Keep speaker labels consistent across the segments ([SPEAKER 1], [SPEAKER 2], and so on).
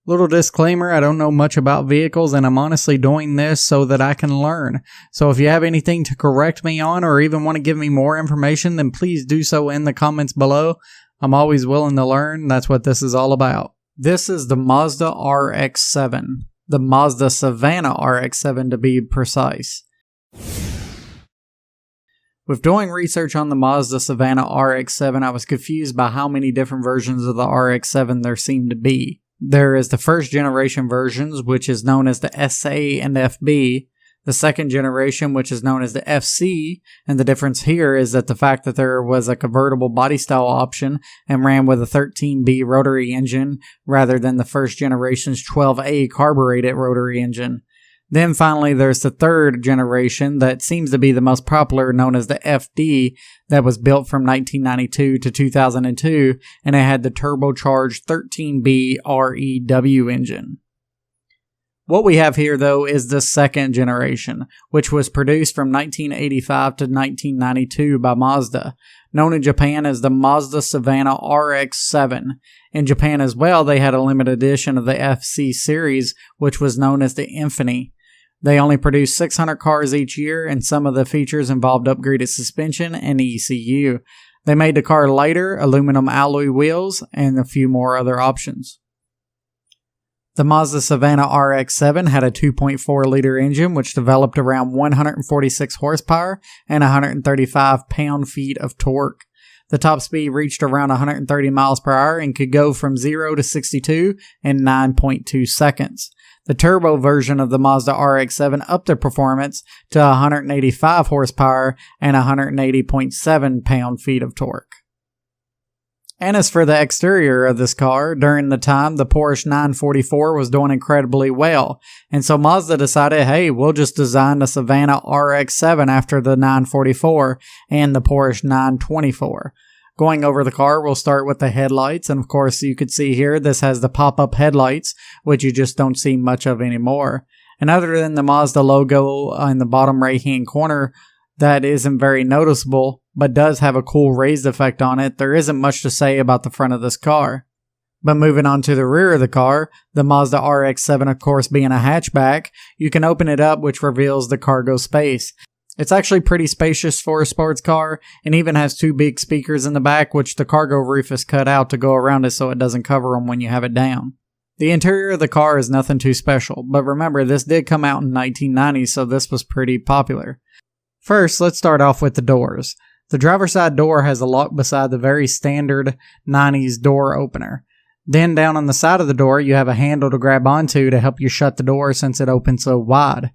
[SPEAKER 1] Little disclaimer, I don't know much about vehicles and I'm honestly doing this so that I can learn. So if you have anything to correct me on or even want to give me more information, then please do so in the comments below. I'm always willing to learn. That's what this is all about. This is the Mazda RX-7. The Mazda Savanna RX-7 to be precise. With doing research on the Mazda Savanna RX-7, I was confused by how many different versions of the RX-7 there seemed to be. There is the first generation versions, which is known as the SA and FB, the second generation, which is known as the FC, and the difference here is that the fact that there was a convertible body style option and ran with a 13B rotary engine rather than the first generation's 12A carbureted rotary engine. Then finally there's the third generation that seems to be the most popular, known as the FD, that was built from 1992 to 2002, and it had the turbocharged 13B REW engine. What we have here though is the second generation, which was produced from 1985 to 1992 by Mazda, known in Japan as the Mazda Savanna RX-7. In Japan as well, they had a limited edition of the FC series, which was known as the Infinity. They only produced 600 cars each year, and some of the features involved upgraded suspension and ECU. They made the car lighter, aluminum alloy wheels, and a few more other options. The Mazda Savanna RX-7 had a 2.4-liter engine which developed around 146 horsepower and 135 pound-feet of torque. The top speed reached around 130 miles per hour and could go from 0 to 62 in 9.2 seconds. The turbo version of the Mazda RX-7 upped their performance to 185 horsepower and 180.7 pound-feet of torque. And as for the exterior of this car, during the time the Porsche 944 was doing incredibly well, and so Mazda decided, hey, we'll just design the Savanna RX-7 after the 944 and the Porsche 924. Going over the car, we'll start with the headlights, and of course you could see here this has the pop-up headlights, which you just don't see much of anymore. And other than the Mazda logo in the bottom right hand corner, that isn't very noticeable, but does have a cool raised effect on it, there isn't much to say about the front of this car. But moving on to the rear of the car, the Mazda RX-7 of course being a hatchback, you can open it up, which reveals the cargo space. It's actually pretty spacious for a sports car, and even has two big speakers in the back, which the cargo roof is cut out to go around it so it doesn't cover them when you have it down. The interior of the car is nothing too special, but remember this did come out in 1990, so this was pretty popular. First, let's start off with the doors. The driver's side door has a lock beside the very standard 90s door opener. Then down on the side of the door, you have a handle to grab onto to help you shut the door since it opens so wide.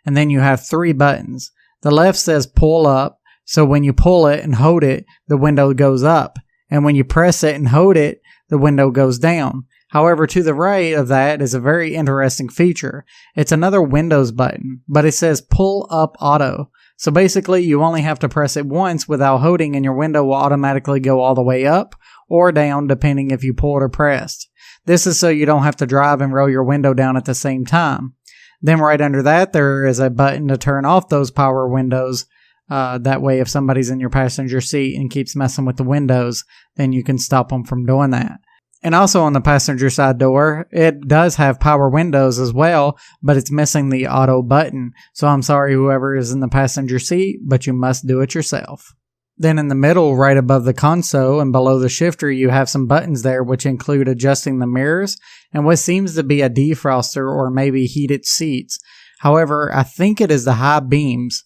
[SPEAKER 1] And then you have three buttons. The left says pull up, so when you pull it and hold it, the window goes up. And when you press it and hold it, the window goes down. However, to the right of that is a very interesting feature. It's another Windows button, but it says pull up auto. So basically, you only have to press it once without holding and your window will automatically go all the way up or down depending if you pulled or pressed. This is so you don't have to drive and roll your window down at the same time. Then right under that, there is a button to turn off those power windows. That way, if somebody's in your passenger seat and keeps messing with the windows, then you can stop them from doing that. And also on the passenger side door, it does have power windows as well, but it's missing the auto button. So I'm sorry whoever is in the passenger seat, but you must do it yourself. Then in the middle, right above the console and below the shifter, you have some buttons there which include adjusting the mirrors and what seems to be a defroster or maybe heated seats. However, I think it is the high beams.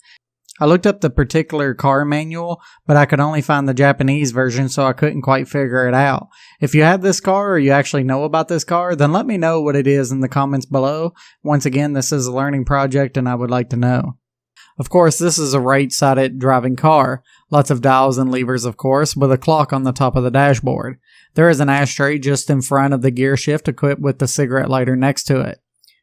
[SPEAKER 1] I looked up the particular car manual, but I could only find the Japanese version, so I couldn't quite figure it out. If you have this car or you actually know about this car, then let me know what it is in the comments below. Once again, this is a learning project and I would like to know. Of course, this is a right-sided driving car. Lots of dials and levers, of course, with a clock on the top of the dashboard. There is an ashtray just in front of the gear shift equipped with the cigarette lighter next to it.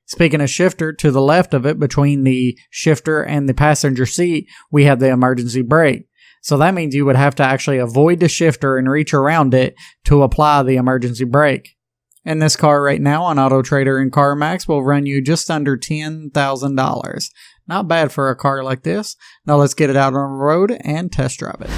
[SPEAKER 1] Speaking of shifter, to the left of it, between the shifter and the passenger seat, we have the emergency brake. So that means you would have to actually avoid the shifter and reach around it to apply the emergency brake. And this car right now on Auto Trader and CarMax will run you just under $10,000. Not bad for a car like this. Now let's get it out on the road and test drive it.